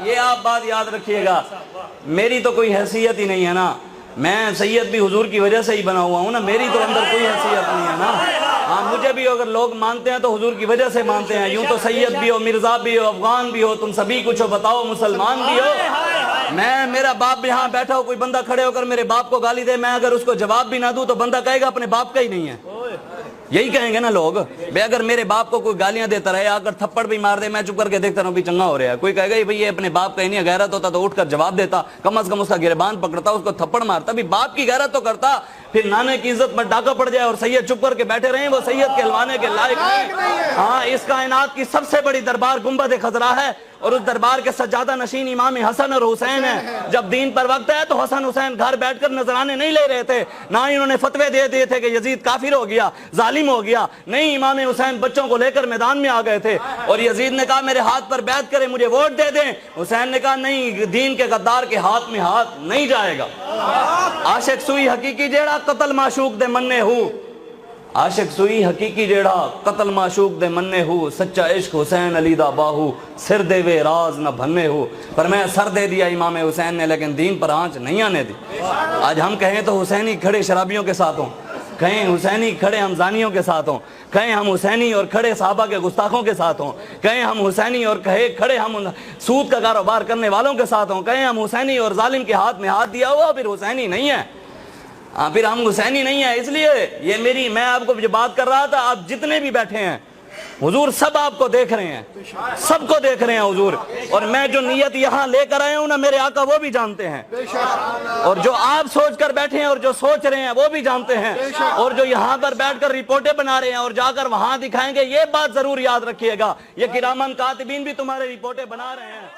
یہ آپ بات یاد رکھیے گا، میری تو کوئی حیثیت ہی نہیں ہے نا، میں سید بھی حضور کی وجہ سے ہی بنا ہوا ہوں نا، میری تو اندر کوئی حیثیت نہیں ہے نا۔ ہاں مجھے بھی اگر لوگ مانتے ہیں تو حضور کی وجہ سے مانتے ہیں، یوں تو سید بھی ہو، مرزا بھی ہو، افغان بھی ہو، تم سبھی کچھ ہو، بتاؤ مسلمان بھی ہو۔ میرا باپ بھی یہاں بیٹھا ہو، کوئی بندہ کھڑے ہو کر میرے باپ کو گالی دے، میں اگر اس کو جواب بھی نہ دوں تو بندہ کہے گا اپنے باپ کا ہی نہیں ہے، یہی کہیں گے نا لوگ۔ بھئی اگر میرے باپ کو کوئی گالیاں دیتا رہے، اگر تھپڑ بھی مار دے، میں چپ کر کے دیکھتا رہوں بھی چنگا ہو رہا ہے، کوئی کہے گا بھئی یہ اپنے باپ کا ہی نہیں، غیرت ہوتا تو اٹھ کر جواب دیتا، کم از کم اس کا گریبان پکڑتا، اس کو تھپڑ مارتا، بھی باپ کی غیرت تو کرتا۔ پھر نانے کی عزت پر ڈاکہ پڑ جائے اور سید چپ کر کے بیٹھے رہیں، وہ سید کہلوانے کے لائق نہیں۔ ہاں اس کائنات کی سب سے بڑی دربار گنبد خضرا ہے، اور اس دربار کے سجادہ نشین امام حسن اور حسین ہیں۔ جب دین پر وقت ہے تو حسن حسین گھر بیٹھ کر نذرانے نہیں لے رہے تھے، نہ ہی انہوں نے فتوے دے دیے تھے کہ یزید کافر ہو گیا، ظالم ہو گیا، نہیں، امام حسین بچوں کو لے کر میدان میں آ گئے تھے، اور یزید نے کہا میرے ہاتھ پر بیعت کریں، مجھے ووٹ دے دیں، حسین نے کہا نہیں، دین کے غدار کے ہاتھ میں ہاتھ نہیں جائے گا۔ عاشق سوئی حقیقی جیڑا قتل معشوق دے مننے ہو، عاشق سوئی حقیقی جیڑا قتل معشوق دے مننے ہو، سچا عشق حسین علی دا باہو، سر دے وے راز نہ بھنے ہو۔ پر میں سر دے دیا امام حسین نے، لیکن دین پر آنچ نہیں آنے دی۔ آج ہم کہیں تو حسینی کھڑے شرابیوں کے ساتھ ہوں، کہیں حسینی کھڑے ہم زانیوں کے ساتھ ہوں، کہیں ہم حسینی اور کھڑے صحابہ کے گستاخوں کے ساتھ ہوں، کہیں ہم حسینی اور کھڑے ہم سود کا کاروبار کرنے والوں کے ساتھ ہوں، کہیں ہم حسینی اور ظالم کے ہاتھ میں ہاتھ دیا ہوا پھر حسینی نہیں ہے، پھر ہم حسینی نہیں ہیں۔ اس لیے یہ میں آپ کو جو بات کر رہا تھا، آپ جتنے بھی بیٹھے ہیں حضور سب آپ کو دیکھ رہے ہیں، سب کو دیکھ رہے ہیں حضور، اور میں جو نیت یہاں لے کر آئے ہوں نا، میرے آقا وہ بھی جانتے ہیں، اور جو آپ سوچ کر بیٹھے ہیں اور جو سوچ رہے ہیں وہ بھی جانتے ہیں، اور جو یہاں پر بیٹھ کر رپورٹیں بنا رہے ہیں اور جا کر وہاں دکھائیں گے، یہ بات ضرور یاد رکھیے گا، یہ کرامن کاتبین بھی تمہارے رپورٹیں بنا رہے ہیں۔